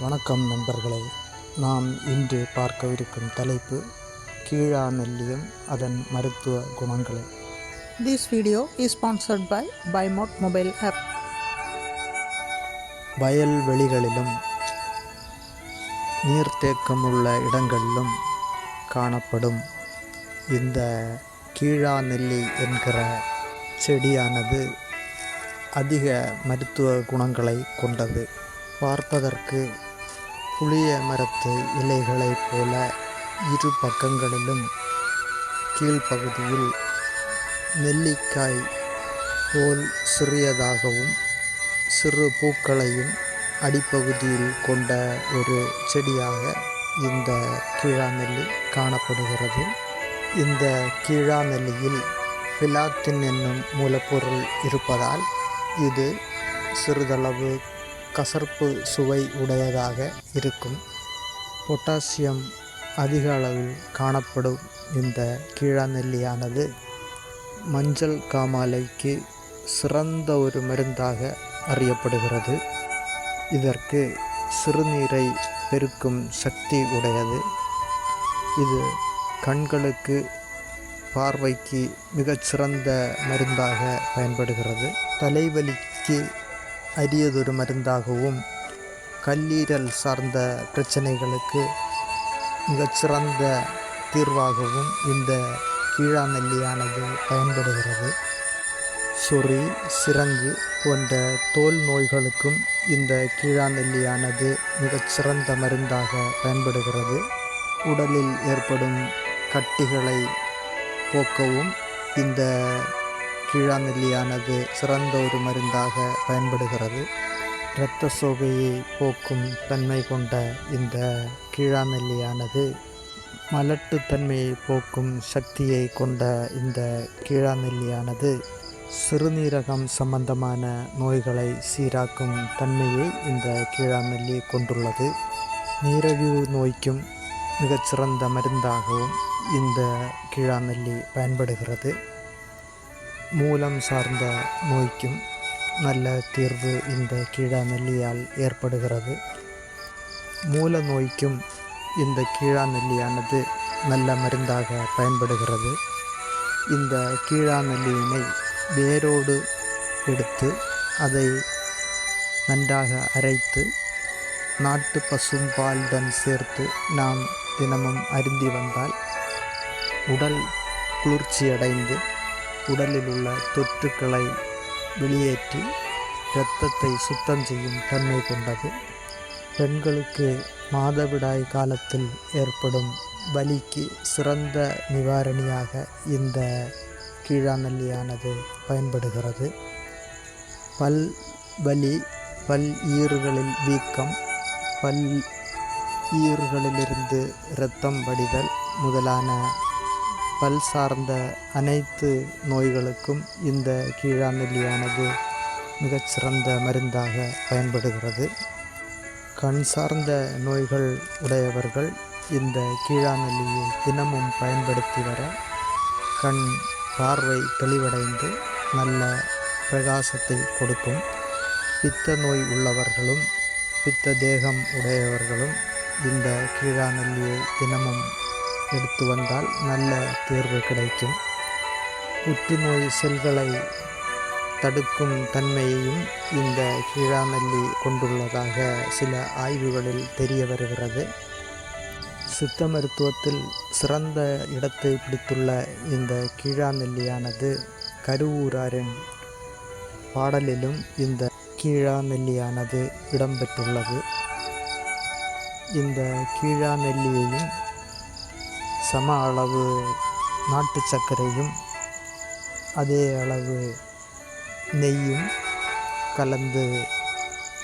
வணக்கம் நண்பர்களே. நாம் இன்று பார்க்கவிருக்கும் தலைப்பு கீழாநெல்லியும் அதன் மருத்துவ குணங்களே. This video is sponsored by BuyMode mobile app. வயல்வெளிகளிலும் நீர்த்தேக்கமுள்ள இடங்களிலும் காணப்படும் இந்த கீழாநெல்லி என்கிற செடியானது அதிக மருத்துவ குணங்களை கொண்டது. பார்ப்பதற்கு புளிய மரத்து இலைகளைப் போல இரு பக்கங்களிலும் கீழ்ப்பகுதியில் நெல்லிக்காய் போல் சிறியதாகவும் சிறு பூக்களையும் அடிப்பகுதியில் கொண்ட ஒரு செடியாக இந்த கீழாநெல்லி காணப்படுகிறது. இந்த கீழாநெல்லியில் பிலாத்தின் என்னும் மூலப்பொருள் இருப்பதால் இது சிறிதளவு கசர்ப்பு சுவை உடையதாக இருக்கும். பொட்டாசியம் அதிக அளவில் காணப்படும் இந்த கீழாநெல்லியானது மஞ்சள் காமாலைக்கு சிறந்த ஒரு மருந்தாக அறியப்படுகிறது. இதற்கு சிறுநீரை பெருக்கும் சக்தி உடையது. இது கண்களுக்கு பார்வைக்கு மிகச்சிறந்த மருந்தாக பயன்படுகிறது. தலைவலிக்கு அரியதொரு மருந்தாகவும் கல்லீரல் சார்ந்த பிரச்சனைகளுக்கு மிகச்சிறந்த தீர்வாகவும் இந்த கீழாநெல்லியானது பயன்படுகிறது. சொறி, சிரங்கு போன்ற தோல் நோய்களுக்கும் இந்த கீழாநெல்லியானது மிகச்சிறந்த மருந்தாக பயன்படுகிறது. உடலில் ஏற்படும் கட்டிகளை போக்கவும் இந்த கீழாநெல்லியானது சிறந்த ஒரு மருந்தாக பயன்படுகிறது. இரத்த சோகையை போக்கும் தன்மை கொண்ட இந்த கீழாநெல்லியானது மலட்டுத்தன்மையை போக்கும் சக்தியை கொண்ட இந்த கீழாநெல்லியானது சிறுநீரகம் சம்பந்தமான நோய்களை சீராக்கும் தன்மையை இந்த கீழாநெல்லி கொண்டுள்ளது. நீரிழிவு நோய்க்கும் மிகச்சிறந்த மருந்தாகவும் இந்த கீழாநெல்லி பயன்படுகிறது. மூலம் சார்ந்த நோய்க்கும் நல்ல தீர்வு இந்த கீழாநெல்லியால் ஏற்படுகிறது. மூல நோய்க்கும் இந்த கீழாநெல்லியானது நல்ல மருந்தாக பயன்படுகிறது. இந்த கீழாநெல்லியினை வேரோடு எடுத்து அதை நன்றாக அரைத்து நாட்டு பசும்பாலுடன் சேர்த்து நாம் தினமும் அருந்தி வந்தால் உடல் குளிர்ச்சியடைந்து உடலில் உள்ள தொற்றுக்களை வெளியேற்றி இரத்தத்தை சுத்தம் செய்யும் தன்மை கொண்டது. பெண்களுக்கு மாதவிடாய் காலத்தில் ஏற்படும் வலிக்கு சிறந்த நிவாரணியாக இந்த கீழாநெல்லியானது பயன்படுகிறது. பல் வலி, பல் ஈறுகளில் வீக்கம், பல் ஈறுகளிலிருந்து இரத்தம் வடிதல் முதலான பல் சார்ந்த அனைத்து நோய்களுக்கும் இந்த கீழாநெல்லியானது மிகச்சிறந்த மருந்தாக பயன்படுகிறது. கண் சார்ந்த நோய்கள் உடையவர்கள் இந்த கீழாநெல்லியை தினமும் பயன்படுத்தி வர கண் பார்வை தெளிவடைந்து நல்ல பிரகாசத்தை கொடுக்கும். பித்த நோய் உள்ளவர்களும் பித்த தேகம் உடையவர்களும் இந்த கீழாநெல்லியை தினமும் எடுத்து வந்தால் நல்ல தீர்வு கிடைக்கும். புற்றுநோய் செல்களை தடுக்கும் தன்மையையும் இந்த கீழாநெல்லி கொண்டுள்ளதாக சில ஆய்வுகளில் தெரிய வருகிறது. சித்த மருத்துவத்தில் சிறந்த இடத்தை பிடித்துள்ள இந்த கீழாநெல்லியானது கருவூராரின் பாடலிலும் இந்த கீழாநெல்லியானது இடம்பெற்றுள்ளது. இந்த கீழாநெல்லியையும் சம அளவு நாட்டு சர்க்கரையும் அதே அளவு நெய்யும் கலந்து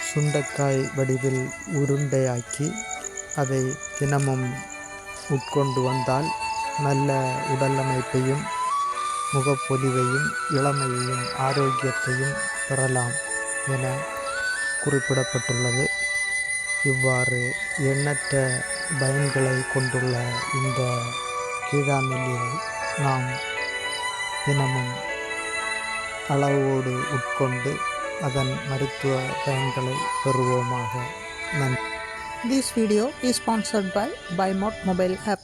சுண்டைக்காய் வடிவில் உருண்டையாக்கி அதை தினமும் உட்கொண்டு வந்தால் நல்ல உடல் அமைப்பையும் முகப்பொலிவையும் இளமையையும் ஆரோக்கியத்தையும் பெறலாம் என குறிப்பிடப்பட்டுள்ளது. இவ்வாறு எண்ணற்ற பயன்களை கொண்டுள்ள இந்த கீழாநெல்லியை நாம் தினமும் அளவோடு உட்கொண்டு அதன் மருத்துவ பயன்களை பெறுவோமாக. நன்றி. This video is sponsored by BuyMod mobile app.